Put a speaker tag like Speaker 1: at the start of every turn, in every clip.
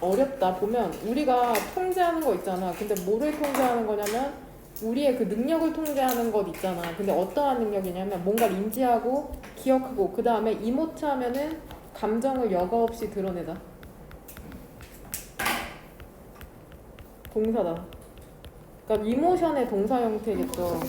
Speaker 1: 어렵다. 보면 우리가 통제하는 거 있잖아. 근데 뭐를 통제하는 거냐면 우리의 그 능력을 통제하는 것 있잖아. 근데 어떠한 능력이냐면 뭔가를 인지하고 기억하고 그 다음에 이모트 하면은 감정을 여과 없이 드러내다. 동사다. 그러니까 이모션의 동사 형태겠죠.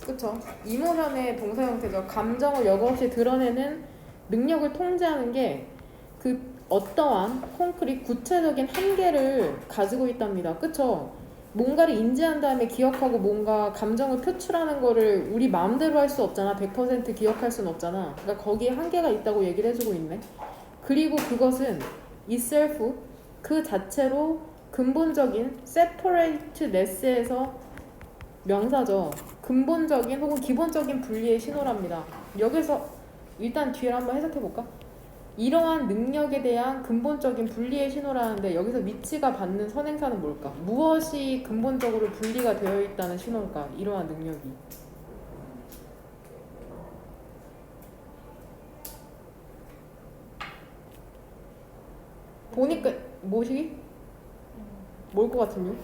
Speaker 1: 그쵸? 이모션의 동사 형태죠. 감정을 여과 없이 드러내는 능력을 통제하는 게 그 어떠한 콘크릿 구체적인 한계를 가지고 있답니다. 그쵸? 뭔가를 인지한 다음에 기억하고 뭔가 감정을 표출하는 거를 우리 마음대로 할 수 없잖아. 100% 기억할 수는 없잖아. 그러니까 거기에 한계가 있다고 얘기를 해주고 있네. 그리고 그것은 itself 그 자체로 근본적인 separateness에서 명사죠. 근본적인 혹은 기본적인 분리의 신호랍니다. 여기서 일단 뒤를 한번 해석해볼까? 이러한 능력에 대한 근본적인 분리의 신호라는데 여기서 위치가 받는 선행사는 뭘까? 무엇이 근본적으로 분리가 되어 있다는 신호일까? 이러한 능력이. 보니까 뭐시? 뭘 것 같은요?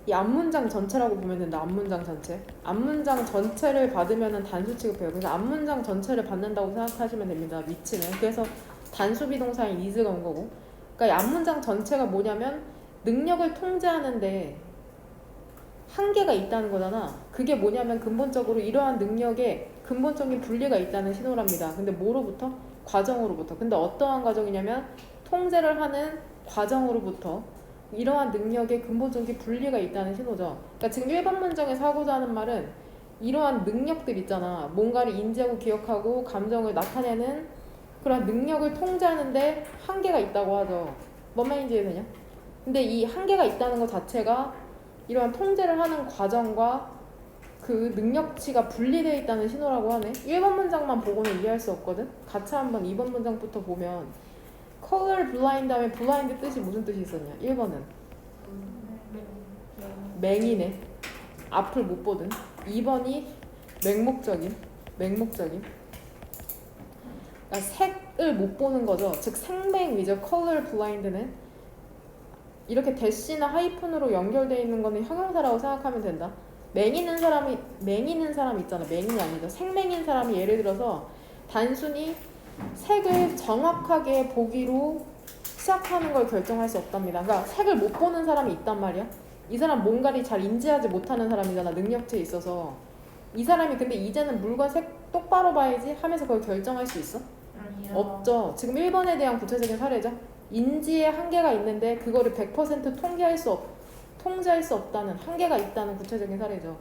Speaker 1: 이 앞문장 전체라고 보면 된다. 앞문장 전체. 앞문장 전체를 받으면 단수 취급해요. 그래서 앞문장 전체를 받는다고 생각하시면 됩니다. 위치는. 그래서 단수 비동사인 is가 온 거고. 그러니까 이 앞문장 전체가 뭐냐면 능력을 통제하는데 한계가 있다는 거잖아. 그게 뭐냐면 근본적으로 이러한 능력에 근본적인 분리가 있다는 신호랍니다. 근데 뭐로부터? 과정으로부터. 근데 어떠한 과정이냐면 통제를 하는 과정으로부터 이러한 능력에 근본적인 분리가 있다는 신호죠. 그러니까 지금 1번 문장에서 하고자 하는 말은 이러한 능력들 있잖아. 뭔가를 인지하고 기억하고 감정을 나타내는 그런 능력을 통제하는데 한계가 있다고 하죠. 뭔 말인지 이해되냐? 근데 이 한계가 있다는 것 자체가 이러한 통제를 하는 과정과 그 능력치가 분리되어 있다는 신호라고 하네. 1번 문장만 보고는 이해할 수 없거든. 같이 한번 2번 문장부터 보면 color blind 다음에 blind 뜻이 무슨 뜻이 있었냐? 1번은 맹이네. 앞을 못 보든. 2번이 맹목적인. 그러니까 색을 못 보는 거죠. 즉 생맹이죠. color blind는 이렇게 대시나 하이픈으로 연결되어 있는 거는 형용사라고 생각하면 된다. 맹이는 사람 있잖아. 맹인이 아니죠. 생맹인 사람이 예를 들어서 단순히 색을 정확하게 보기로 시작하는 걸 결정할 수 없답니다. 그러니까 색을 못 보는 사람이 있단 말이야. 이 사람 뭔가를 잘 인지하지 못하는 사람이잖아. 능력치에 있어서. 이 사람이 근데 이제는 물건 색 똑바로 봐야지 하면서 그걸 결정할 수 있어?
Speaker 2: 아니요.
Speaker 1: 없죠. 지금 1번에 대한 구체적인 사례죠. 인지의 한계가 있는데 그거를 100% 통제할 수 없다는 한계가 있다는 구체적인 사례죠.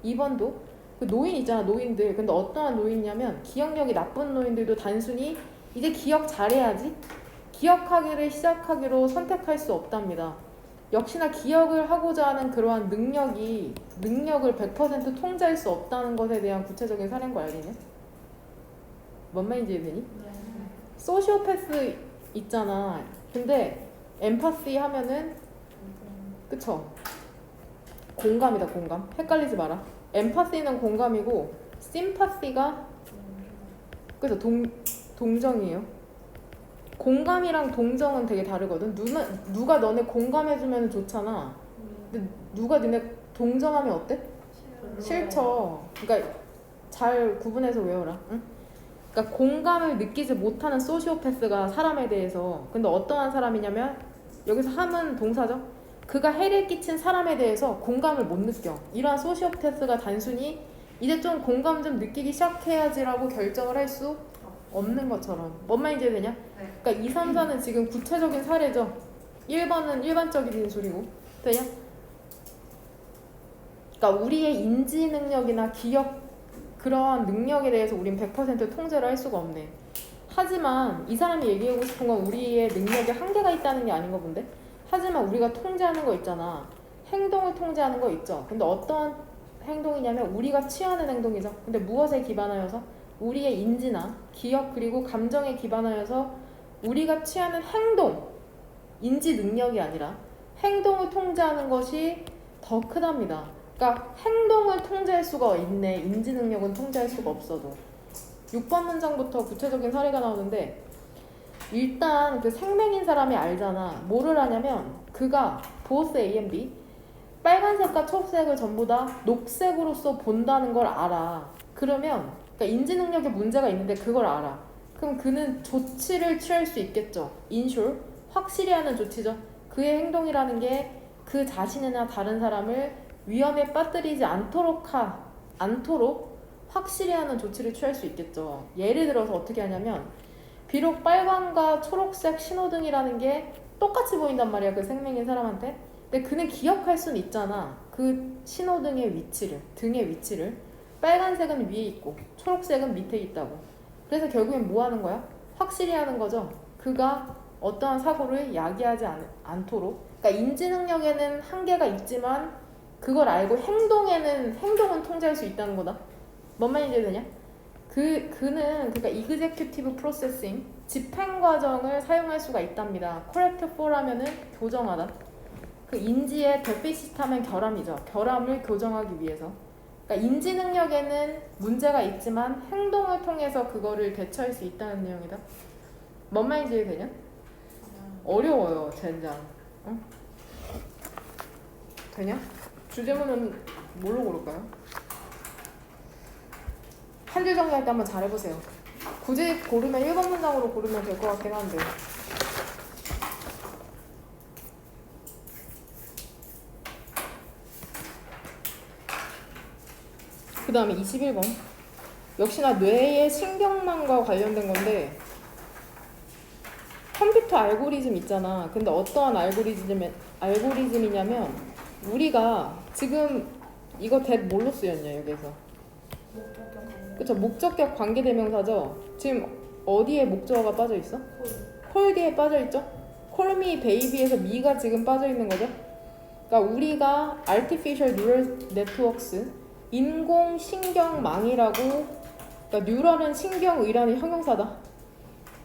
Speaker 1: 2번도 그 노인 있잖아. 노인들. 근데 어떠한 노인이냐면 기억력이 나쁜 노인들도 단순히 이제 기억 잘해야지 기억하기를 시작하기로 선택할 수 없답니다. 역시나 기억을 하고자 하는 그러한 능력을 100% 통제할 수 없다는 것에 대한 구체적인 사례인 거 알겠냐? 뭔 말인지 이해되니?
Speaker 2: 네.
Speaker 1: 소시오패스 있잖아. 근데 엠파시 하면은 그쵸? 공감이다. 공감. 헷갈리지 마라. 엠파시는 공감이고 심파시가 그래서 동정이에요. 공감이랑 동정은 되게 다르거든. 누가 너네 공감해주면 좋잖아. 근데 누가 너네 동정하면 어때? 싫죠. 그러니까 잘 구분해서 외워라. 응? 그러니까 공감을 느끼지 못하는 소시오패스가 사람에 대해서 근데 어떠한 사람이냐면 여기서 함은 동사죠. 그가 해를 끼친 사람에 대해서 공감을 못 느껴. 이러한 소시오패스가 단순히 이제 좀 공감 좀 느끼기 시작해야지라고 결정을 할 수 없는 것처럼. 뭔 말인지 되냐?
Speaker 2: 네.
Speaker 1: 그러니까 2, 3, 4는 지금 구체적인 사례죠. 1번은 일반적인 소리고 되냐? 그러니까 우리의 인지 능력이나 기억 그러한 능력에 대해서 우린 100% 통제를 할 수가 없네. 하지만 이 사람이 얘기하고 싶은 건 우리의 능력에 한계가 있다는 게 아닌가 본데? 하지만 우리가 통제하는 거 있잖아. 행동을 통제하는 거 있죠. 근데 어떤 행동이냐면 우리가 취하는 행동이죠. 근데 무엇에 기반하여서? 우리의 인지나 기억 그리고 감정에 기반하여서 우리가 취하는 행동, 인지 능력이 아니라 행동을 통제하는 것이 더 크답니다. 그러니까 행동을 통제할 수가 있네. 인지 능력은 통제할 수가 없어도. 6번 문장부터 구체적인 사례가 나오는데 일단 그 생맹인 사람이 알잖아. 뭐를 하냐면 그가 both A and B 빨간색과 초록색을 전부 다 녹색으로서 본다는 걸 알아. 그러면 그러니까 인지 능력에 문제가 있는데 그걸 알아. 그럼 그는 조치를 취할 수 있겠죠. ensure 확실히 하는 조치죠. 그의 행동이라는 게 그 자신이나 다른 사람을 위험에 빠뜨리지 않도록 확실히 하는 조치를 취할 수 있겠죠. 예를 들어서 어떻게 하냐면 비록 빨간과 초록색 신호등이라는 게 똑같이 보인단 말이야. 그 생명인 사람한테. 근데 그는 기억할 수는 있잖아. 그 신호등의 위치를, 등의 위치를. 빨간색은 위에 있고 초록색은 밑에 있다고. 그래서 결국엔 뭐 하는 거야? 확실히 하는 거죠. 그가 어떠한 사고를 야기하지 않도록. 그러니까 인지 능력에는 한계가 있지만 그걸 알고 행동은 통제할 수 있다는 거다. 뭔 말인지 되냐? 그는 그러니까 executive processing 집행 과정을 사용할 수가 있답니다. correct for 하면은 교정하다. 그 인지의 deficit하면 결함이죠. 결함을 교정하기 위해서. 그러니까 인지 능력에는 문제가 있지만 행동을 통해서 그거를 대처할 수 있다는 내용이다. 뭔 말인지 되냐? 어려워요, 젠장. 응? 되냐? 주제문은 뭘로 고를까요? 한 줄 정리할 때 한번 잘 해보세요. 굳이 고르면 1번 문장으로 고르면 될 것 같긴 한데. 그 다음에 21번. 역시나 뇌의 신경망과 관련된 건데 컴퓨터 알고리즘 있잖아. 근데 어떠한 알고리즘이냐면 우리가 지금 이거 that 뭘로 쓰였냐 여기서. 그쵸, 목적격 관계대명사죠. 지금 어디에 목적어가 빠져있어? 콜 뒤에 빠져있죠? Call me baby에서 me가 지금 빠져있는 거죠. 그러니까 우리가 artificial neural networks 인공신경망이라고, 그러니까 뉴럴은 신경의라는 형용사다.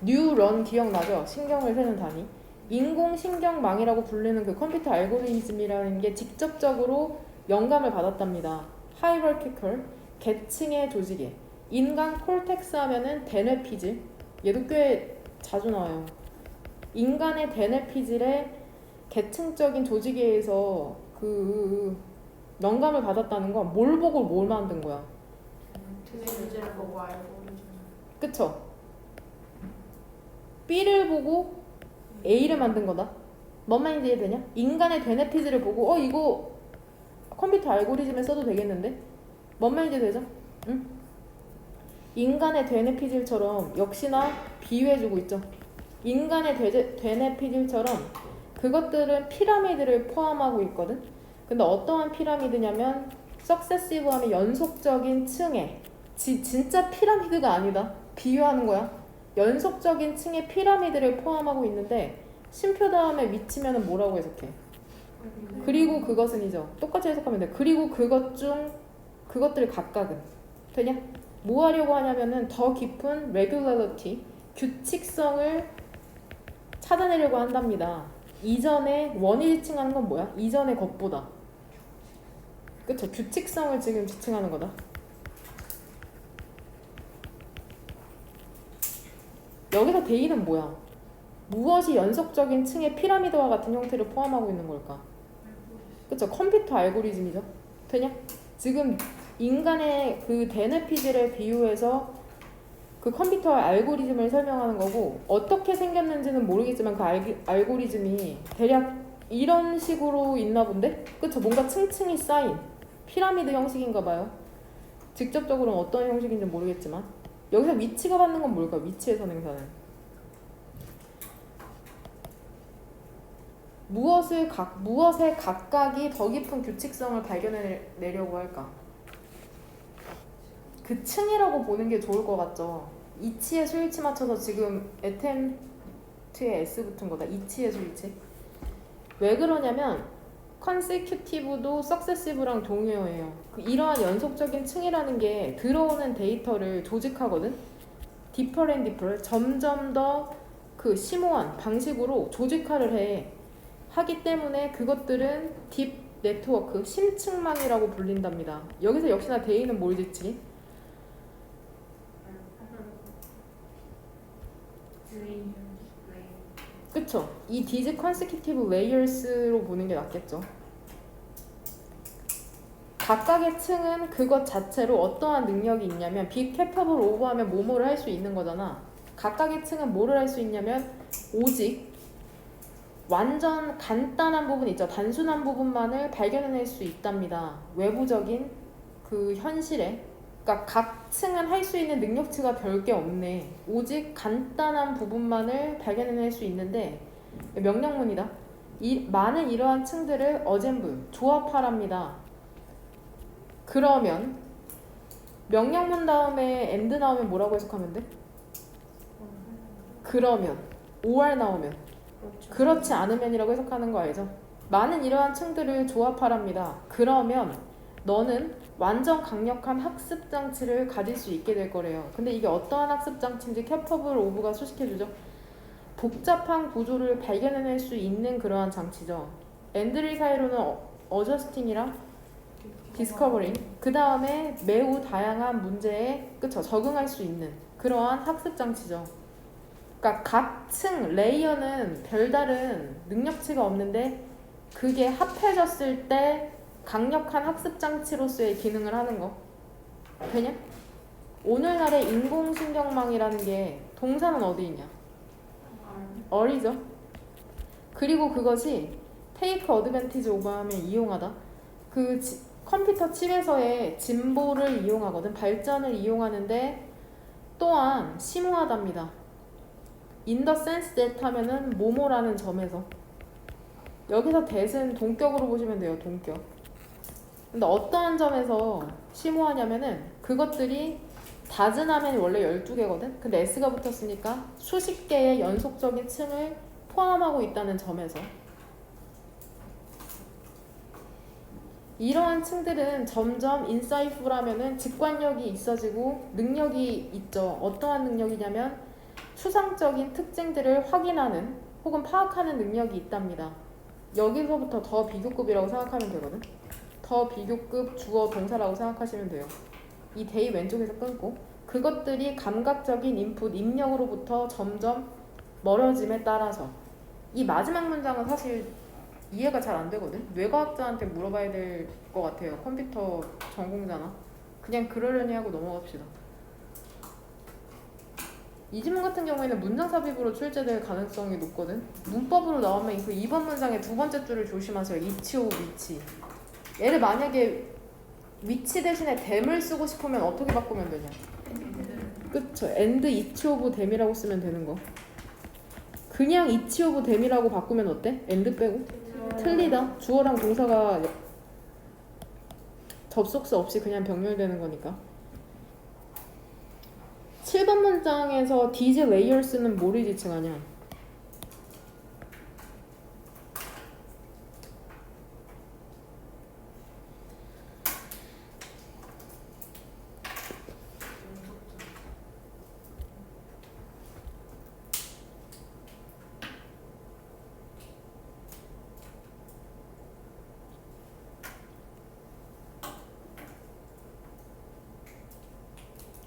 Speaker 1: 뉴런 기억나죠? 신경을 세는 단위. 인공신경망이라고 부르는 그 컴퓨터 알고리즘이라는 게 직접적으로 영감을 받았답니다. hierarchical 계층의 조직에. 인간 콜텍스 하면은 대뇌피질. 얘도 꽤 자주 나와요. 인간의 대뇌피질의 계층적인 조직에 의해서 그 영감을 받았다는 건 뭘 보고 뭘 만든 거야?
Speaker 2: 대뇌피질을 보고 알고리즘.
Speaker 1: 그쵸? B를 보고 A를 만든 거다. 뭔 말인지 이해되냐? 인간의 대뇌피질을 보고 이거 컴퓨터 알고리즘에 써도 되겠는데? 뭔 말인지 되죠? 응? 인간의 대뇌피질처럼 역시나 비유해주고 있죠. 인간의 대뇌피질처럼 그것들은 피라미드를 포함하고 있거든. 근데 어떠한 피라미드냐면 석세시브 하면 연속적인 층에 진짜 피라미드가 아니다. 비유하는 거야. 연속적인 층의 피라미드를 포함하고 있는데 쉼표 다음에 위치면은 뭐라고 해석해? 그리고 그것은이죠. 똑같이 해석하면 돼. 그리고 그것들 각각은 되냐? 뭐 하려고 하냐면은 더 깊은 regularity 규칙성을 찾아내려고 한답니다. 이전에 원이 지칭하는 건 뭐야? 이전의 것보다. 그쵸? 규칙성을 지금 지칭하는 거다. 여기서 대의는 뭐야? 무엇이 연속적인 층의 피라미드와 같은 형태를 포함하고 있는 걸까? 그쵸? 컴퓨터 알고리즘이죠. 되냐? 지금 인간의 그 대뇌피질에 비유해서 그 컴퓨터 알고리즘을 설명하는 거고 어떻게 생겼는지는 모르겠지만 그 알고리즘이 대략 이런 식으로 있나 본데? 그쵸? 뭔가 층층이 쌓인 피라미드 형식인가 봐요. 직접적으로는 어떤 형식인지 모르겠지만 여기서 위치가 받는 건 뭘까? 위치의 선행사는 무엇의 각각이 더 깊은 규칙성을 발견해내려고 할까? 그 층이라고 보는 게 좋을 것 같죠. 이치에 수일치 맞춰서 지금 attempt에 S 붙은 거다. 이치에 수일치. 왜 그러냐면 consecutive도 successive랑 동의어예요. 이러한 연속적인 층이라는 게 들어오는 데이터를 조직하거든. deeper and deeper 점점 더 그 심오한 방식으로 조직화를 하기 때문에 그것들은 deep 네트워크, 심층망이라고 불린답니다. 여기서 역시나 대의는 뭘 짓지? 그쵸? 이 these consecutive layers로 보는 게 낫겠죠. 각각의 층은 그것 자체로 어떠한 능력이 있냐면 be capable of 하면 뭐뭐를 할 수 있는 거잖아. 각각의 층은 뭐를 할 수 있냐면 오직 완전 간단한 부분 있죠. 단순한 부분만을 발견해낼 수 있답니다. 외부적인 그 현실에. 그러니까 각 층은 할 수 있는 능력치가 별게 없네. 오직 간단한 부분만을 발견해낼 수 있는데 명령문이다. 많은 이러한 층들을 assemble, 조합하랍니다. 그러면 명령문 다음에 and 나오면 뭐라고 해석하면 돼? 그러면 or 나오면 그렇지 않으면이라고 해석하는 거 알죠? 많은 이러한 층들을 조합하랍니다. 그러면 너는 완전 강력한 학습 장치를 가질 수 있게 될 거래요. 근데 이게 어떠한 학습 장치인지 capable of가 수식해주죠. 복잡한 구조를 발견해낼 수 있는 그러한 장치죠. and를 사이로는 adjusting이랑 discovering, 그 다음에 매우 다양한 문제에 그쵸 적응할 수 있는 그러한 학습 장치죠. 그러니까 각 층 레이어는 별다른 능력치가 없는데 그게 합해졌을 때 강력한 학습 장치로서의 기능을 하는 거. 되냐? 오늘날의 인공신경망이라는 게 동사는 어디 있냐? 어리죠. 그리고 그것이 take advantage of 하면 이용하다. 그 컴퓨터 칩에서의 진보를 이용하거든. 발전을 이용하는데 또한 심오하답니다. in the sense that 하면은 뭐뭐라는 점에서. 여기서 that은 동격으로 보시면 돼요. 동격. 근데 어떠한 점에서 심오하냐면은 그것들이 다즈나면 원래 12개거든. 근데 s가 붙었으니까 수십 개의 연속적인 층을 포함하고 있다는 점에서. 이러한 층들은 점점 insightful하면은 직관력이 있어지고 능력이 있죠. 어떠한 능력이냐면 추상적인 특징들을 확인하는 혹은 파악하는 능력이 있답니다. 여기서부터 더 비교급이라고 생각하면 되거든. 더 비교급 주어 동사라고 생각하시면 돼요. 이 대의 왼쪽에서 끊고 그것들이 감각적인 인풋, 입력으로부터 점점 멀어짐에 따라서. 이 마지막 문장은 사실 이해가 잘 안 되거든. 뇌과학자한테 물어봐야 될 것 같아요. 컴퓨터 전공자나. 그냥 그러려니 하고 넘어갑시다. 이 지문 같은 경우에는 문장 삽입으로 출제될 가능성이 높거든. 문법으로 나오면 그 2번 문장의 두 번째 줄을 조심하세요. 이치오 위치. 얘를 만약에 위치 대신에 댐을 쓰고 싶으면 어떻게 바꾸면 되냐? 그쵸. and each of them이라고 쓰면 되는 거. 그냥 each of them이라고 바꾸면 어때? and 빼고? 틀리다. 주어랑 동사가 접속사 없이 그냥 병렬되는 거니까. 7번 문장에서 these layers는 뭐를 지칭하냐?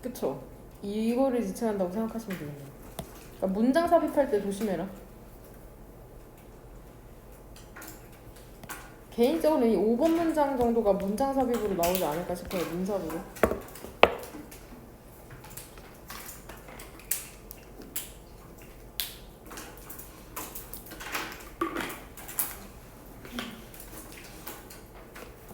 Speaker 1: 그쵸? 이거를 지칭한다고 생각하시면 되겠네요. 그러니까 문장 삽입할 때 조심해라. 개인적으로 이 5번 문장 정도가 문장 삽입으로 나오지 않을까 싶어요. 문삽으로.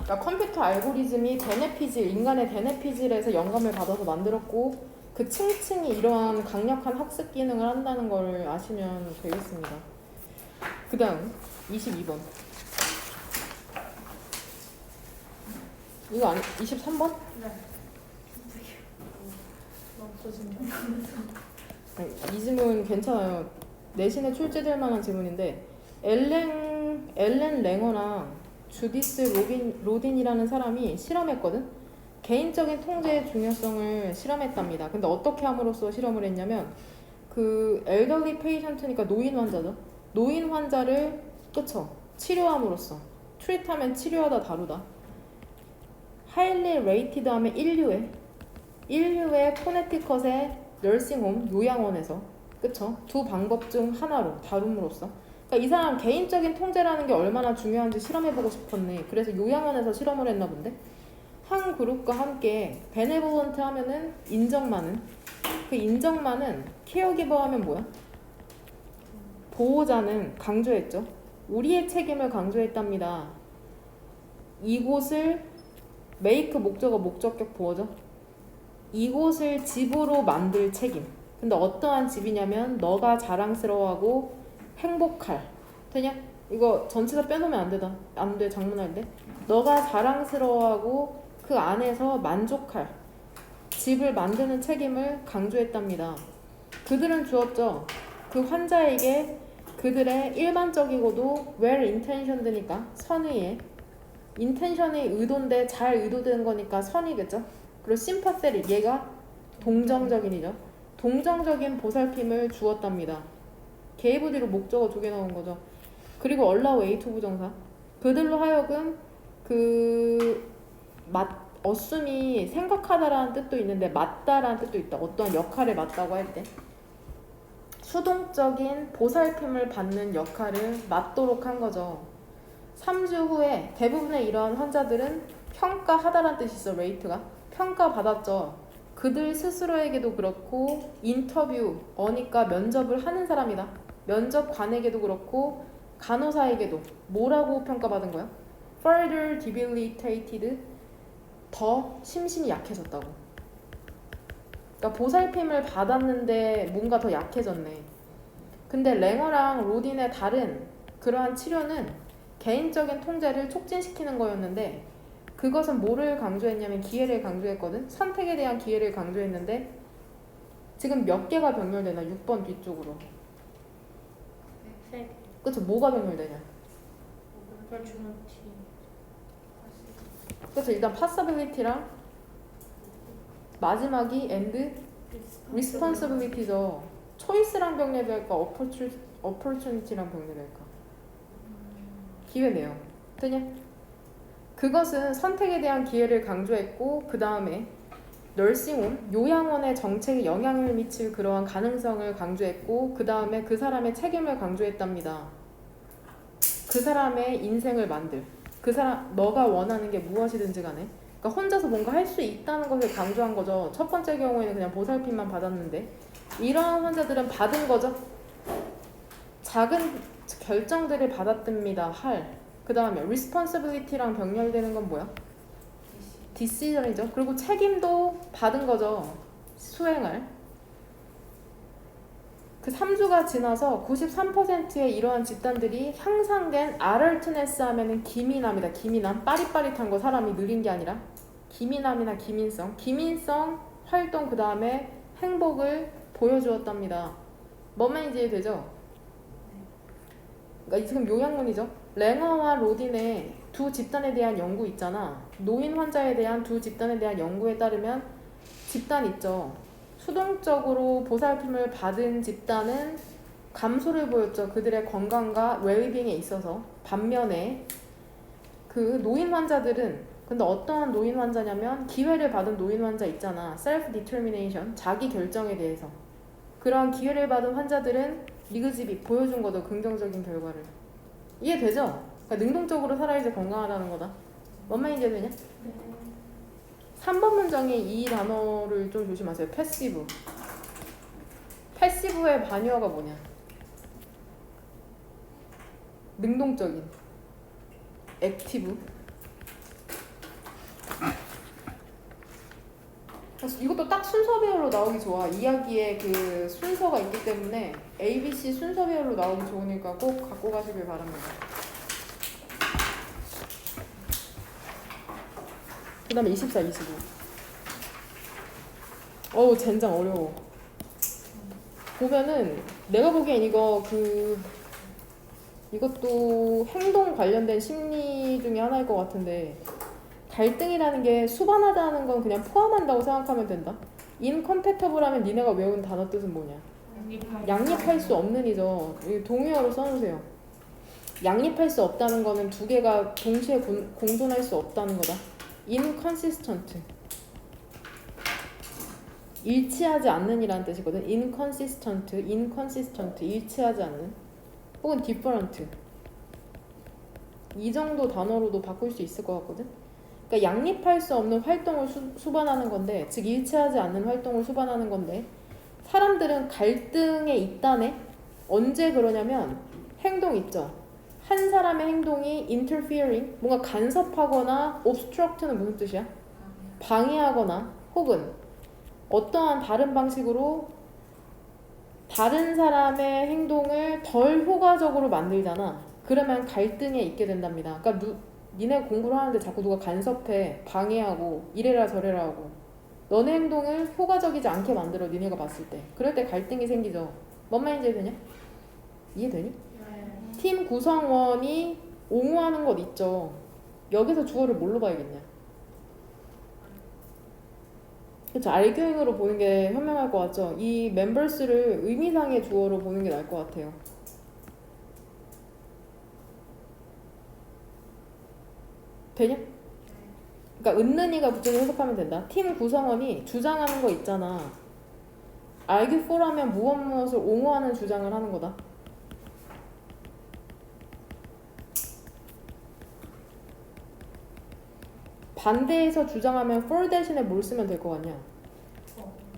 Speaker 1: 그러니까 컴퓨터 알고리즘이 데네피질, 인간의 데네피질에서 영감을 받아서 만들었고 그 층층이 이러한 강력한 학습 기능을 한다는 걸 아시면 되겠습니다. 그 다음 22번. 이거 아니 23번?
Speaker 2: 네.
Speaker 1: 이 질문 괜찮아요. 내신에 출제될 만한 질문인데 엘렌 랭어랑 주디스 로딘이라는 사람이 실험했거든. 개인적인 통제의 중요성을 실험했답니다. 근데 어떻게 함으로써 실험을 했냐면 그 엘더리 페이션트니까 노인 환자죠. 노인 환자를 그쵸 치료함으로써 treat하면 치료하다 다루다. highly rated 하면 인류의 코네티컷의 널싱홈 요양원에서 그쵸? 두 방법 중 하나로 다룸으로써 그러니까 이 사람 개인적인 통제라는 게 얼마나 중요한지 실험해보고 싶었네. 그래서 요양원에서 실험을 했나 본데 한 그룹과 함께 베네볼런트 하면은 인정 많은 그 인정 많은 케어기버 하면 뭐야? 보호자는 강조했죠. 우리의 책임을 강조했답니다. 이곳을 메이크 목적어 목적격 보호죠. 이곳을 집으로 만들 책임. 근데 어떠한 집이냐면 너가 자랑스러워하고 행복할. 되냐? 이거 전체다 빼놓으면 안 되다. 안 돼. 장문할 때. 너가 자랑스러워하고 그 안에서 만족할 집을 만드는 책임을 강조했답니다. 그들은 주었죠. 그 환자에게 그들의 일반적이고도 well intentioned니까 선의의 intention의 의도인데 잘 의도된 거니까 선이겠죠. 그리고 sympathetic 얘가 동정적인이죠. 동정적인 보살핌을 주었답니다. gave 뒤로 목적어 두 개 나온 거죠. 그리고 allow A to 부정사 그들로 하여금 assume이 생각하다라는 뜻도 있는데 맞다라는 뜻도 있다. 어떠한 역할에 맞다고 할 때 수동적인 보살핌을 받는 역할을 맡도록 한 거죠. 3주 후에 대부분의 이러한 환자들은 평가하다라는 뜻이 있어. 레이트가 평가받았죠. 그들 스스로에게도 그렇고 인터뷰어니까 면접을 하는 사람이다. 면접관에게도 그렇고 간호사에게도 뭐라고 평가받은 거야? Further debilitated 더 심신이 약해졌다고. 그러니까 보살핌을 받았는데 뭔가 더 약해졌네. 근데 랭어랑 로딘의 다른 그러한 치료는 개인적인 통제를 촉진시키는 거였는데 그것은 뭐를 강조했냐면 기회를 강조했거든. 선택에 대한 기회를 강조했는데 지금 몇 개가 병렬되나? 6번 뒤쪽으로.
Speaker 2: 세
Speaker 1: 그쵸? 뭐가 병렬되냐?
Speaker 2: opportunity.
Speaker 1: 그쵸? 일단 possibility랑 마지막이 and responsibility죠. 초이스랑 병렬될까? opportunity랑 병렬될까? 기회네요. 되냐? 그것은 선택에 대한 기회를 강조했고 그 다음에 널싱홈, 요양원의 정책에 영향을 미칠 그러한 가능성을 강조했고 그 다음에 그 사람의 책임을 강조했답니다. 그 사람의 인생을 만들 그 사람 너가 원하는 게 무엇이든지 간에 그러니까 혼자서 뭔가 할 수 있다는 것을 강조한 거죠. 첫 번째 경우에는 그냥 보살핌만 받았는데 이러한 환자들은 받은 거죠. 작은 결정들을 받았답니다. 그 다음에 responsibility랑 병렬되는 건 뭐야? decision이죠. 그리고 책임도 받은 거죠. 수행할. 그 3주가 지나서 93%의 이러한 집단들이 향상된 alertness 하면은 기민함이다. 기민함. 빠릿빠릿한 거 사람이 느린 게 아니라 기민함이나 기민성 활동 그 다음에 행복을 보여주었답니다. 뭔 말인지 이해되죠? 그러니까 지금 요약문이죠. 랭어와 로딘의 두 집단에 대한 연구 있잖아. 노인 환자에 대한 두 집단에 대한 연구에 따르면 집단 있죠. 수동적으로 보살핌을 받은 집단은 감소를 보였죠. 그들의 건강과 웰빙에 있어서. 반면에 그 노인 환자들은 근데 어떠한 노인 환자냐면 기회를 받은 노인 환자 있잖아. self-determination, 자기 결정에 대해서. 그러한 기회를 받은 환자들은 리그집이 보여준 거죠. 긍정적인 결과를. 이해되죠? 그러니까 능동적으로 살아야지 건강하다는 거다. 뭔 말인지 되냐? 3번 문장에 이 단어를 좀 조심하세요. 패시브. 패시브의 반유어가 뭐냐? 능동적인. 액티브. 이것도 딱 순서배열로 나오기 좋아. 이야기에 그 순서가 있기 때문에 ABC 순서배열로 나오기 좋으니까 꼭 갖고 가시길 바랍니다. 그 다음에 24, 25. 어우 젠장 어려워. 보면은 내가 보기엔 이것도 행동 관련된 심리 중에 하나일 것 같은데 갈등이라는 게 수반하다는 건 그냥 포함한다고 생각하면 된다. incompatible 하면 니네가 외운 단어 뜻은 뭐냐? 양립할 수 없는 이죠. 동의어로 써놓으세요. 양립할 수 없다는 거는 두 개가 동시에 공존할 수 없다는 거다. inconsistent. 일치하지 않는 이라는 뜻이거든. inconsistent, 일치하지 않는. 혹은 different. 이 정도 단어로도 바꿀 수 있을 것 같거든. 그러니까 양립할 수 없는 활동을 수반하는 건데, 즉 일치하지 않는 활동을 수반하는 건데, 사람들은 갈등에 있다네. 언제 그러냐면 행동 있죠. 한 사람의 행동이 interfering, 뭔가 간섭하거나 obstruct는 무슨 뜻이야? 방해하거나 혹은 어떠한 다른 방식으로 다른 사람의 행동을 덜 효과적으로 만들잖아. 그러면 갈등에 있게 된답니다. 그러니까 니네 공부를 하는데 자꾸 누가 간섭해, 방해하고 이래라 저래라 하고 너네 행동을 효과적이지 않게 만들어. 니네가 봤을 때 그럴 때 갈등이 생기죠. 뭔 말인지 되냐? 이해되니?
Speaker 2: 네.
Speaker 1: 팀 구성원이 옹호하는 것 있죠. 여기서 주어를 뭘로 봐야겠냐? 그쵸, 알교잉으로 보는 게 현명할 것 같죠. 이 members를 의미상의 주어로 보는 게 나을 것 같아요. 되냐? 그러니까 은는이가 붙여서 해석하면 된다. 팀 구성원이 주장하는 거 있잖아. argue for하면 무엇을 옹호하는 주장을 하는 거다. 반대해서 주장하면 for 대신에 뭘 쓰면 될 것 같냐?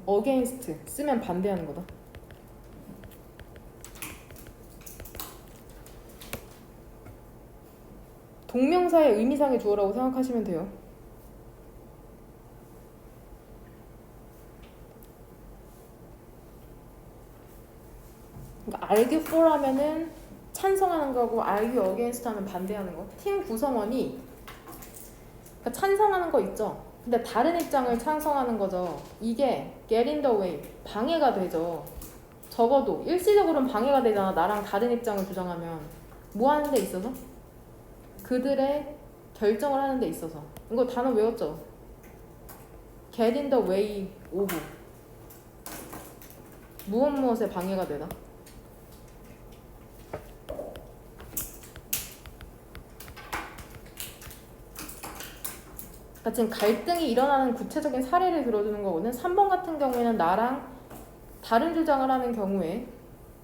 Speaker 1: against 쓰면 반대하는 거다. 동명사의 의미상의 주어라고 생각하시면 돼요. 그러니까 argue for 하면은 찬성하는 거고 argue against 하면 반대하는 거. 팀 구성원이 그러니까 찬성하는 거 있죠. 근데 다른 입장을 찬성하는 거죠. 이게 get in the way, 방해가 되죠. 적어도 일시적으로는 방해가 되잖아. 나랑 다른 입장을 주장하면 뭐 하는 데 있어서? 그들의 결정을 하는 데 있어서. 이거 단어 외웠죠? get in the way of 무엇에 방해가 되다. 그러니까 지금 갈등이 일어나는 구체적인 사례를 들어주는 거거든. 3번 같은 경우에는 나랑 다른 주장을 하는 경우에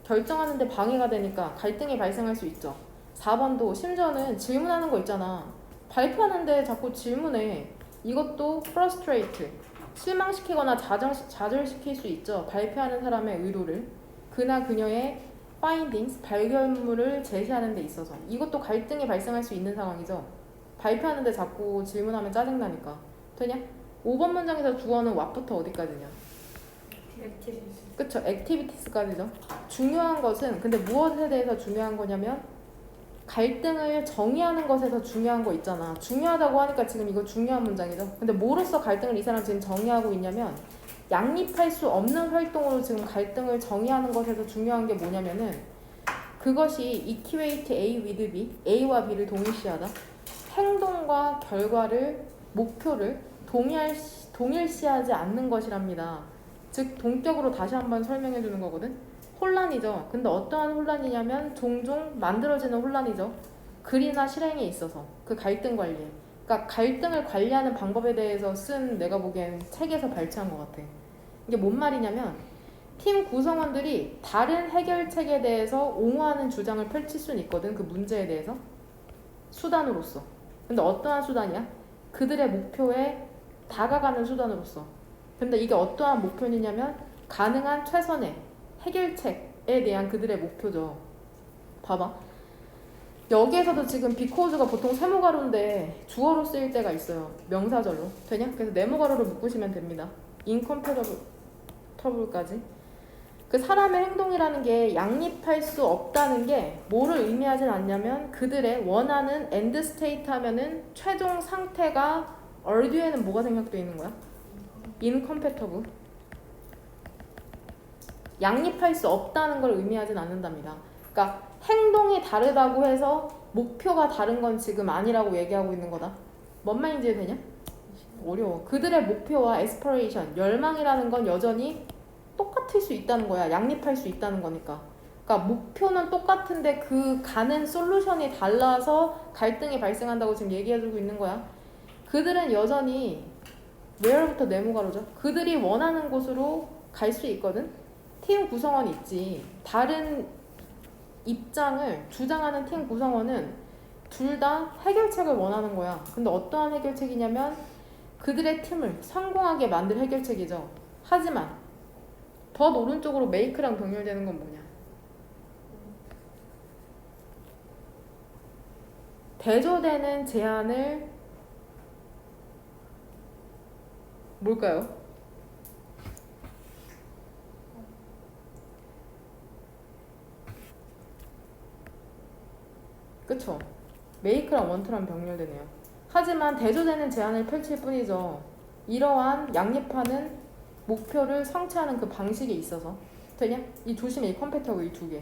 Speaker 1: 결정하는데 방해가 되니까 갈등이 발생할 수 있죠. 4번도 심지어는 질문하는 거 있잖아. 발표하는데 자꾸 질문해. 이것도 frustrate, 실망시키거나 좌절시킬 수 있죠. 발표하는 사람의 의도를. 그나 그녀의 findings, 발견물을 제시하는 데 있어서. 이것도 갈등이 발생할 수 있는 상황이죠. 발표하는데 자꾸 질문하면 짜증나니까. 되냐? 5번 문장에서 주어는 what부터 어디까지냐? 그쵸, activities까지죠. 중요한 것은 근데 무엇에 대해서 중요한 거냐면 갈등을 정의하는 것에서 중요한 거 있잖아. 중요하다고 하니까 지금 이거 중요한 문장이죠. 근데 뭐로서 갈등을 이 사람 지금 정의하고 있냐면 양립할 수 없는 활동으로 지금 갈등을 정의하는 것에서 중요한 게 뭐냐면은 그것이 equate A with B, A와 B를 동일시하다. 행동과 결과를, 목표를 동일시하지 않는 것이랍니다. 즉 동격으로 다시 한번 설명해 주는 거거든. 혼란이죠. 근데 어떠한 혼란이냐면 종종 만들어지는 혼란이죠. 글이나 실행에 있어서 그 갈등 관리에. 그러니까 갈등을 관리하는 방법에 대해서 쓴 내가 보기엔 책에서 발췌한 것 같아. 이게 뭔 말이냐면 팀 구성원들이 다른 해결책에 대해서 옹호하는 주장을 펼칠 수는 있거든. 그 문제에 대해서 수단으로서. 근데 어떠한 수단이야? 그들의 목표에 다가가는 수단으로서. 근데 이게 어떠한 목표냐면 가능한 최선의 해결책에 대한 그들의 목표죠. 봐봐. 여기에서도 지금 because가 보통 세모가루인데 주어로 쓰일 때가 있어요. 명사절로. 되냐? 그래서 네모가루를 묶으시면 됩니다. incompatible까지. 그 사람의 행동이라는 게 양립할 수 없다는 게 뭐를 의미하진 않냐면 그들의 원하는 end state 하면은 최종 상태가 뒤에는 뭐가 생략되어 있는 거야? incompatible. 양립할 수 없다는 걸 의미하진 않는답니다. 그러니까 행동이 다르다고 해서 목표가 다른 건 지금 아니라고 얘기하고 있는 거다. 뭔 말인지 이해되냐? 어려워. 그들의 목표와 aspiration, 열망이라는 건 여전히 똑같을 수 있다는 거야. 양립할 수 있다는 거니까. 그러니까 목표는 똑같은데 그 가는 솔루션이 달라서 갈등이 발생한다고 지금 얘기해주고 있는 거야. 그들은 여전히 where부터 네모가로죠. 그들이 원하는 곳으로 갈 수 있거든. 팀 구성원이 있지. 다른 입장을 주장하는 팀 구성원은 둘 다 해결책을 원하는 거야. 근데 어떠한 해결책이냐면 그들의 팀을 성공하게 만들 해결책이죠. 하지만 더 오른쪽으로 메이크랑 병렬되는 건 뭐냐? 대조되는 제안을 뭘까요? 그쵸? 메이크랑 원투랑 병렬되네요. 하지만 대조되는 제안을 펼칠 뿐이죠. 이러한 양립하는 목표를 성취하는 그 방식에 있어서 되냐? 이 조심해. 이 컴패터블 이 두 개.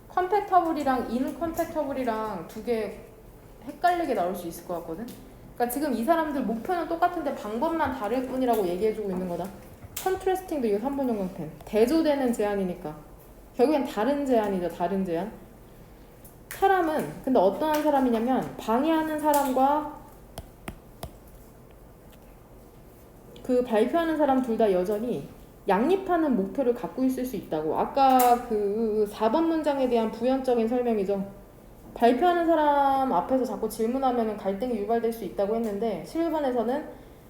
Speaker 1: 컴패터블이랑 인컴패터블이랑 두 개 헷갈리게 나올 수 있을 것 같거든. 그러니까 지금 이 사람들 목표는 똑같은데 방법만 다를 뿐이라고 얘기해주고 있는 거다. 컨트래스팅도 이거 3번 영광펜. 대조되는 제안이니까 결국엔 다른 제안이죠. 다른 제안. 사람은 근데 어떠한 사람이냐면 방해하는 사람과 그 발표하는 사람 둘 다 여전히 양립하는 목표를 갖고 있을 수 있다고. 아까 그 4번 문장에 대한 부연적인 설명이죠. 발표하는 사람 앞에서 자꾸 질문하면 갈등이 유발될 수 있다고 했는데 11번에서는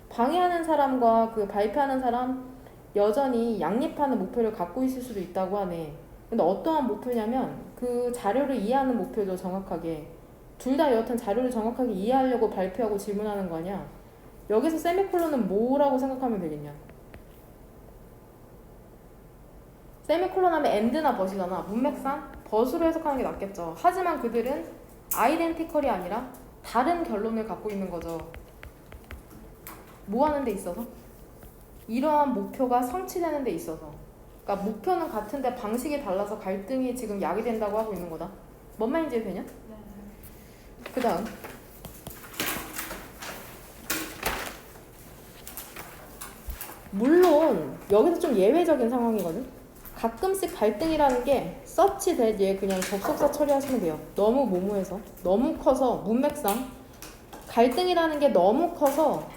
Speaker 1: 방해하는 사람과 그 발표하는 사람 여전히 양립하는 목표를 갖고 있을 수도 있다고 하네. 근데 어떠한 목표냐면 그 자료를 이해하는 목표죠. 정확하게. 둘 다 여하튼 자료를 정확하게 이해하려고 발표하고 질문하는 거 아니야. 여기서 세미콜론은 뭐라고 생각하면 되겠냐. 세미콜론 하면 end나 but이잖아. 문맥상 but으로 해석하는 게 낫겠죠. 하지만 그들은 아이덴티컬이 아니라 다른 결론을 갖고 있는 거죠. 뭐 하는 데 있어서? 이러한 목표가 성취되는 데 있어서. 그러니까 목표는 같은데 방식이 달라서 갈등이 지금 야기된다고 하고 있는 거다. 뭔 말인지 되냐? 그 다음 물론 여기서 좀 예외적인 상황이거든. 가끔씩 갈등이라는 게 서치 대얘 그냥 접속사 처리하시면 돼요. 너무 모모해서 너무 커서 문맥상 갈등이라는 게 너무 커서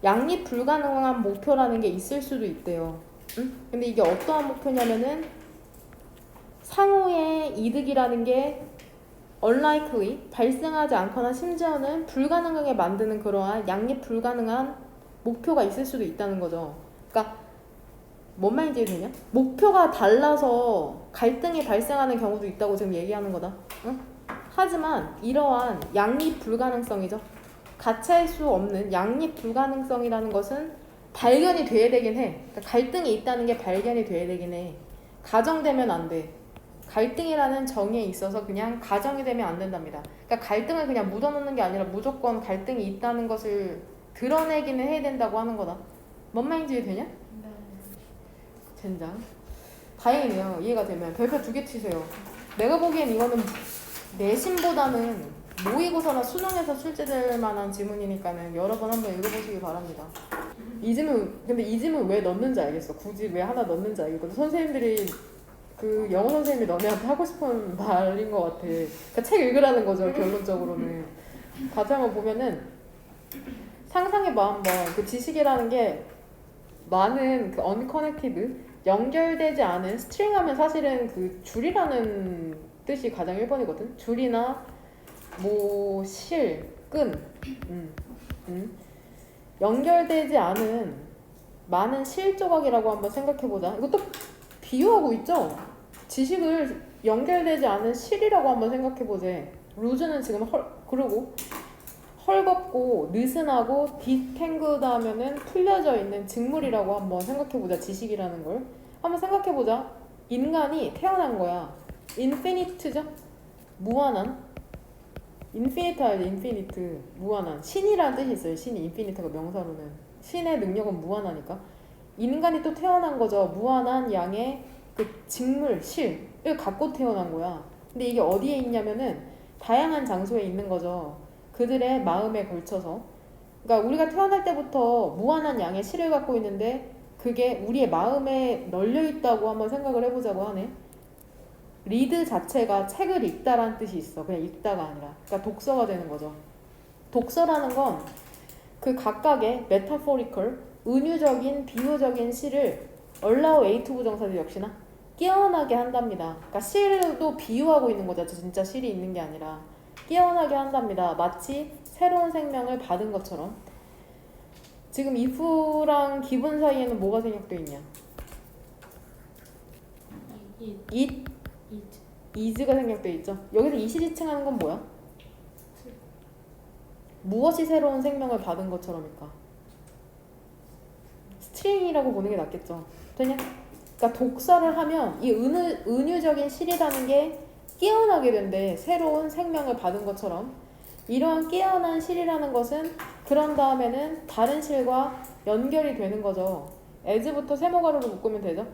Speaker 1: 양립 불가능한 목표라는 게 있을 수도 있대요. 응? 근데 이게 어떠한 목표냐면은 상호의 이득이라는 게 unlikely 발생하지 않거나 심지어는 불가능하게 만드는 그러한 양립 불가능한 목표가 있을 수도 있다는 거죠. 그러니까 뭔 말인지 되냐? 목표가 달라서 갈등이 발생하는 경우도 있다고 지금 얘기하는 거다. 응? 하지만 이러한 양립 불가능성이죠. 같이 할 수 없는 양립 불가능성이라는 것은 발견이 돼야 되긴 해. 그러니까 갈등이 있다는 게 발견이 돼야 되긴 해. 가정되면 안 돼. 갈등이라는 정의에 있어서 그냥 가정이 되면 안 된답니다. 그러니까 갈등을 그냥 묻어놓는 게 아니라 무조건 갈등이 있다는 것을 드러내기는 해야 된다고 하는 거다. 뭔 말인지 되냐?
Speaker 2: 네.
Speaker 1: 젠장. 다행이네요. 이해가 되면 별표 2개 치세요. 내가 보기엔 이거는 내신보다는 모의고사나 수능에서 출제될 만한 지문이니까는 여러 번 한번 읽어보시기 바랍니다. 이 지문 근데 이 지문 왜 넣는지 알겠어. 굳이 왜 하나 넣는지 알겠거든. 선생님들이 그 영어 선생님이 너네한테 하고 싶은 말인 것 같아. 그러니까 책 읽으라는 거죠. 결론적으로는. 다시 한번 보면은 상상해봐 한번. 그 지식이라는 게 많은 그 unconnected 연결되지 않은 스트링 하면 사실은 그 줄이라는 뜻이 가장 1번이거든. 줄이나 뭐 실, 끈 연결되지 않은 많은 실 조각이라고 한번 생각해보자. 이것도 비유하고 있죠? 지식을 연결되지 않은 실이라고 한번 생각해보재. 루즈는 지금 그러고 헐겁고 느슨하고 디탱글드 하면은 풀려져 있는 직물이라고 한번 생각해보자. 지식이라는 걸 한번 생각해보자. 인간이 태어난 거야. 인피니트죠? 무한한. 인피니트 알지? 인피니트 무한한. 신이라는 뜻이 있어요. 신이 인피니트가 명사로는 신의 능력은 무한하니까 인간이 또 태어난 거죠. 무한한 양의 그 직물 실을 갖고 태어난 거야. 근데 이게 어디에 있냐면은 다양한 장소에 있는 거죠. 그들의 마음에 걸쳐서. 그러니까 우리가 태어날 때부터 무한한 양의 실을 갖고 있는데 그게 우리의 마음에 널려 있다고 한번 생각을 해보자고 하네. 리드 자체가 책을 읽다라는 뜻이 있어. 그냥 읽다가 아니라. 그러니까 독서가 되는 거죠. 독서라는 건 그 각각의 metaphorical, 은유적인, 비유적인 시를 allow A to 부정사들 역시나 깨어나게 한답니다. 그러니까 시도 비유하고 있는 거죠. 진짜 실이 있는 게 아니라 깨어나게 한답니다. 마치 새로운 생명을 받은 것처럼. 지금 if랑 기분 사이에는 뭐가 생략되어 있냐? it, is가 생략되어 있죠. 여기서 이시 지칭하는 건 뭐야? 무엇이 새로운 생명을 받은 것처럼일까? 스트링이라고 보는 게 낫겠죠. 되냐? 그러니까 독서를 하면 이 은유적인 실이라는 게 깨어나게 된대. 새로운 생명을 받은 것처럼. 이러한 깨어난 실이라는 것은 그런 다음에는 다른 실과 연결이 되는 거죠. as부터 세모가루로 묶으면 되죠.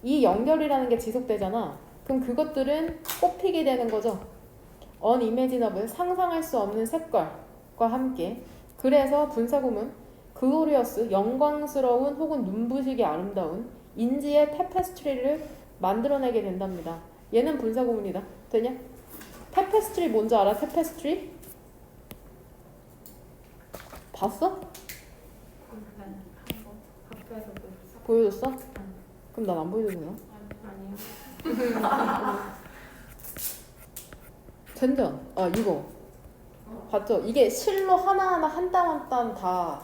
Speaker 1: 이 연결이라는 게 지속되잖아. 그럼 그것들은 꼽히게 되는 거죠. unimaginable, 상상할 수 없는 색깔과 함께. 그래서 분사구문 글로리어스, 영광스러운 혹은 눈부시게 아름다운 인지의 테페스트리를 만들어내게 된답니다. 얘는 분사구문이다. 되냐? 테페스트리 뭔지 알아? 테페스트리? 봤어?
Speaker 2: 학교에서
Speaker 1: 보여줬어? 그럼 난 안 보여줘도 되나?
Speaker 2: 아니요.
Speaker 1: 젠전. 아 이거 봤죠? 이게 실로 하나하나 한 땀 한 땀 다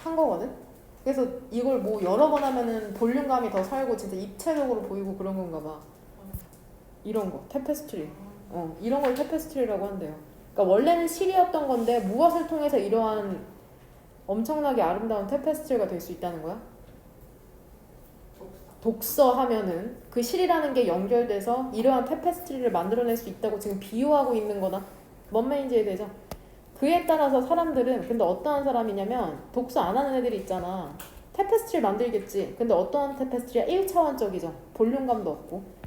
Speaker 1: 한 거거든? 그래서 이걸 뭐 여러 번 하면은 볼륨감이 더 살고 진짜 입체적으로 보이고 그런 건가 봐. 이런 거 테페스트리. 이런 걸 테페스트리라고 한대요. 그러니까 원래는 실이었던 건데 무엇을 통해서 이러한 엄청나게 아름다운 테페스트리가 될 수 있다는 거야? 독서하면은 그 실이라는 게 연결돼서 이러한 테페스트리를 만들어낼 수 있다고 지금 비유하고 있는 거다. 뭔 말인지 이해되죠? 그에 따라서 사람들은 근데 어떠한 사람이냐면 독서 안 하는 애들이 있잖아. 테페스트리 만들겠지. 근데 어떠한 테페스트리야? 1차원적이죠. 볼륨감도 없고.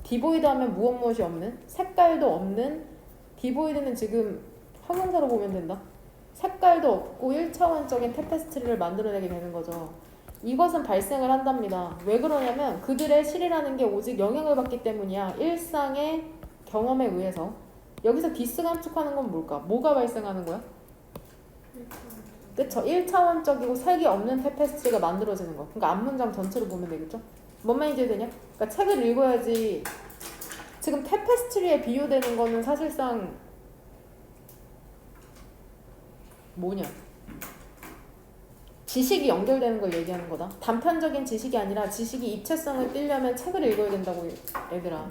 Speaker 1: 디보이드 하면 무엇이 없는, 색깔도 없는. 디보이드는 지금 형용사로 보면 된다. 색깔도 없고 1차원적인 테페스트리를 만들어내게 되는 거죠. 이것은 발생을 한답니다. 왜 그러냐면 그들의 실이라는 게 오직 영향을 받기 때문이야. 일상의 경험에 의해서. 여기서 디스 감축하는 건 뭘까? 뭐가 발생하는 거야? 그쵸? 1차원적이고 색이 없는 테페스트리가 만들어지는 거. 그러니까 앞문장 전체로 보면 되겠죠? 뭔 말인지 되냐? 그러니까 책을 읽어야지. 지금 테페스트리에 비유되는 거는 사실상 뭐냐? 지식이 연결되는 걸 얘기하는 거다. 단편적인 지식이 아니라 지식이 입체성을 띠려면 책을 읽어야 된다고 얘들아.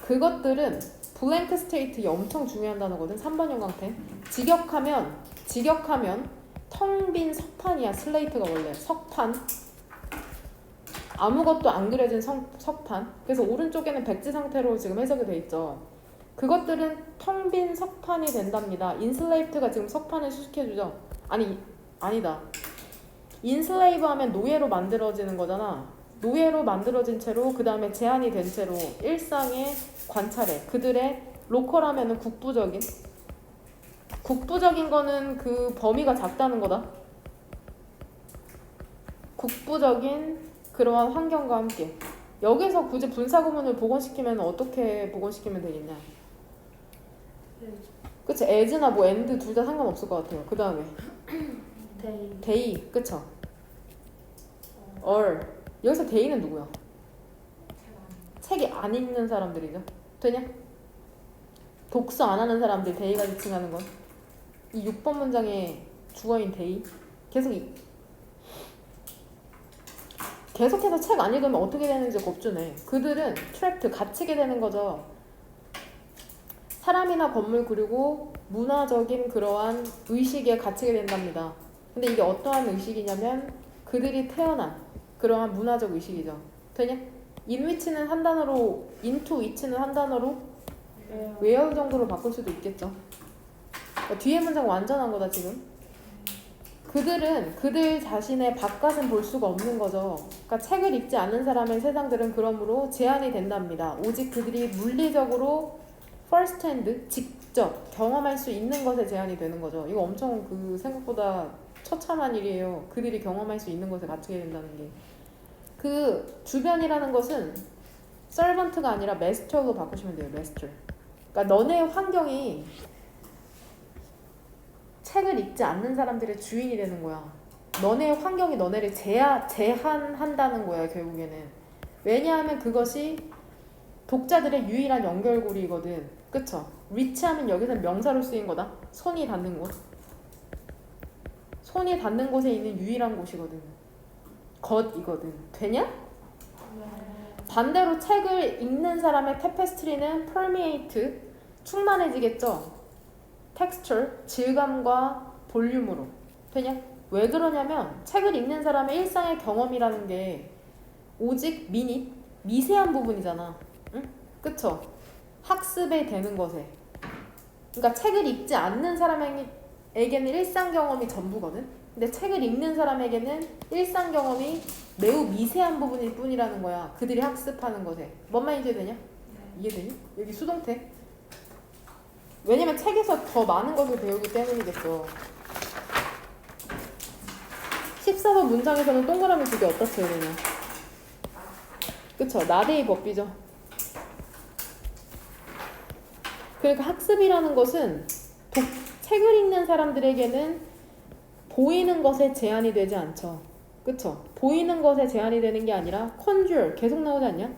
Speaker 1: 그것들은 블랭크 스테이트 엄청 중요한 단어거든. 3번 형광펜. 직역하면 텅 빈 석판이야. 슬레이트가 원래 석판. 아무것도 안 그려진 석판. 그래서 오른쪽에는 백지 상태로 지금 해석이 돼 있죠. 그것들은 텅 빈 석판이 된답니다. 인슬레이트가 지금 석판을 수식해주죠. 아니다. 인슬레이브 하면 노예로 만들어지는 거잖아. 노예로 만들어진 채로 그 다음에 제한이 된 채로 일상의 관찰해. 그들의 로컬하면은 국부적인 거는 그 범위가 작다는 거다. 국부적인 그러한 환경과 함께. 여기서 굳이 분사구문을 복원시키면 어떻게 복원시키면 되겠냐? 그치? as나 뭐 and 둘 다 상관없을 것 같아요. 그 다음에 they 그쵸? or 여기서 day는 누구야? 책이 안 읽는 사람들이죠. 되냐? 독서 안 하는 사람들 day가 지칭하는 건 이 6번 문장의 주어인 day 계속해서 책 안 읽으면 어떻게 되는지 겁주네. 그들은 trapped 갇히게 되는 거죠. 사람이나 건물 그리고 문화적인 그러한 의식에 갇히게 된답니다. 근데 이게 어떠한 의식이냐면 그들이 태어난 그러한 문화적 의식이죠. 되냐? in which는 한 단어로, into which는 한 단어로 where 정도로 바꿀 수도 있겠죠. 그러니까 뒤에 문장 완전한 거다 지금. 그들은 그들 자신의 바깥은 볼 수가 없는 거죠. 그러니까 책을 읽지 않는 사람의 세상들은 그러므로 제한이 된답니다. 오직 그들이 물리적으로 first hand, 직접 경험할 수 있는 것에 제한이 되는 거죠. 이거 엄청 그 생각보다 처참한 일이에요. 그들이 경험할 수 있는 것에 갇히게 된다는 게. 그 주변이라는 것은 servant가 아니라 master로 바꾸시면 돼요. master. 그러니까 너네 환경이 책을 읽지 않는 사람들의 주인이 되는 거야. 너네 환경이 너네를 제한한다는 거야, 결국에는. 왜냐하면 그것이 독자들의 유일한 연결고리이거든. 그쵸? reach하면 여기서 명사로 쓰인 거다. 손이 닿는 곳. 손이 닿는 곳에 있는 유일한 곳이거든. 것이거든. 되냐?
Speaker 2: 네.
Speaker 1: 반대로 책을 읽는 사람의 테페스트리는 permeate, 충만해지겠죠? texture, 질감과 볼륨으로. 되냐? 왜 그러냐면 책을 읽는 사람의 일상의 경험이라는 게 오직 미세한 부분이잖아. 응? 그쵸? 학습에 되는 것에. 그러니까 책을 읽지 않는 사람에게는 일상 경험이 전부거든. 근데 책을 읽는 사람에게는 일상 경험이 매우 미세한 부분일 뿐이라는 거야. 그들이 학습하는 것에. 뭔 말인지 되냐? 이해되니? 여기 수동태. 왜냐면 책에서 더 많은 것을 배우기 때문이겠어. 14번 문장에서는 동그라미 2개 어디다 쳐야 되냐? 그쵸? 나데이 법비죠. 그러니까 학습이라는 것은 책을 읽는 사람들에게는 보이는 것에 제한이 되지 않죠. 그쵸? 보이는 것에 제한이 되는 게 아니라 conjure, 계속 나오지 않냐?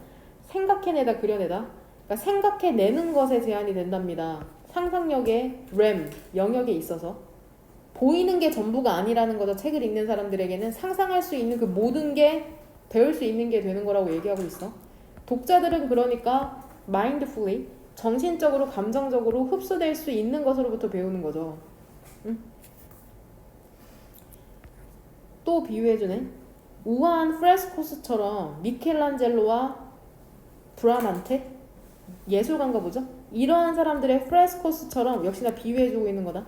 Speaker 1: 생각해내다, 그려내다. 그러니까 생각해내는 것에 제한이 된답니다. 상상력의 RAM, 영역에 있어서. 보이는 게 전부가 아니라는 거죠. 책을 읽는 사람들에게는 상상할 수 있는 그 모든 게 배울 수 있는 게 되는 거라고 얘기하고 있어. 독자들은 그러니까 mindfully, 정신적으로, 감정적으로 흡수될 수 있는 것으로부터 배우는 거죠. 응? 또 비유해주네. 우아한 프레스코스처럼 미켈란젤로와 브라만테, 예술가인가 보죠? 이러한 사람들의 프레스코스처럼 역시나 비유해주고 있는 거다.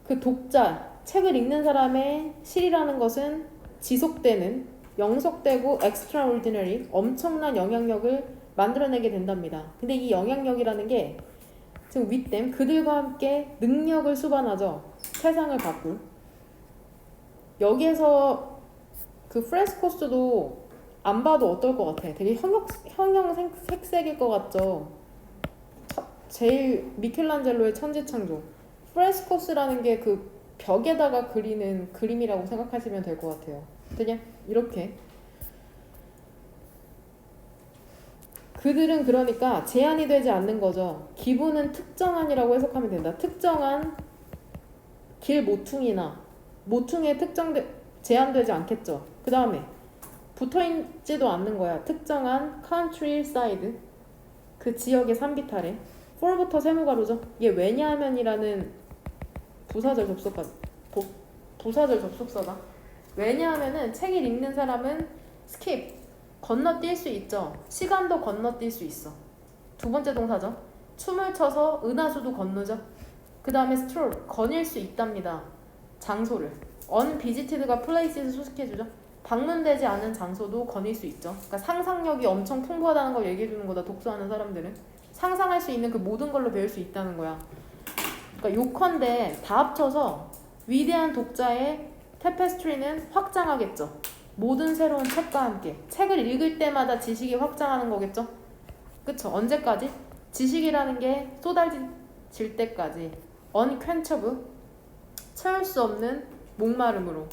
Speaker 1: 그 독자, 책을 읽는 사람의 실이라는 것은 지속되는, 영속되고 extraordinary, 엄청난 영향력을 만들어내게 된답니다. 근데 이 영향력이라는 게 지금 with them, 그들과 함께 능력을 수반하죠. 세상을 바꿀. 여기에서 그 프레스코스도 안 봐도 어떨 것 같아? 되게 형형색색일 것 같죠? 제일 미켈란젤로의 천지창조. 프레스코스라는 게 그 벽에다가 그리는 그림이라고 생각하시면 될 것 같아요. 되냐? 이렇게. 그들은 그러니까 제한이 되지 않는 거죠. 기분은 특정한이라고 해석하면 된다. 특정한 길 모퉁이나 모퉁이에 제한되지 않겠죠. 그 다음에 붙어있지도 않는 거야. 특정한 countryside, 그 지역의 산비탈에. for부터 세무가로죠. 이게 왜냐하면이라는 부사절 접속사다. 왜냐하면은 책을 읽는 사람은 skip, 건너뛸 수 있죠. 시간도 건너뛸 수 있어. 두 번째 동사죠. 춤을 춰서 은하수도 건너죠. 그 다음에 stroll, 거닐 수 있답니다. 장소를. unvisited가 places에서 수식해주죠. 방문되지 않은 장소도 거닐 수 있죠. 그러니까 상상력이 엄청 풍부하다는 걸 얘기해주는 거다. 독서하는 사람들은 상상할 수 있는 그 모든 걸로 배울 수 있다는 거야. 그러니까 요컨대 다 합쳐서 위대한 독자의 테페스트리는 확장하겠죠. 모든 새로운 책과 함께. 책을 읽을 때마다 지식이 확장하는 거겠죠. 그쵸? 언제까지? 지식이라는 게 쏟아질 때까지. unquenchable, 채울 수 없는 목마름으로.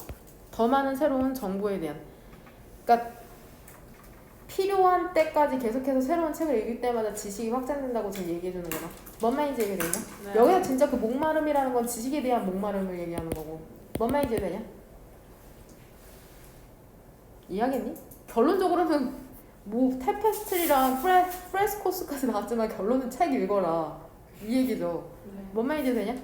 Speaker 1: 더 많은 새로운 정보에 대한. 그러니까 필요한 때까지 계속해서 새로운 책을 읽을 때마다 지식이 확장된다고 지금 얘기해주는 거다. 뭔 말인지 이해되냐?
Speaker 2: 네.
Speaker 1: 여기서 진짜 그 목마름이라는 건 지식에 대한 목마름을 얘기하는 거고. 뭔 말인지 이해되냐? 이해하겠니? 결론적으로는 뭐 테페스트리랑 프레스코스까지 나왔지만 결론은 책 읽어라. 이 얘기죠.
Speaker 2: 네.
Speaker 1: 뭔 말인지 되냐?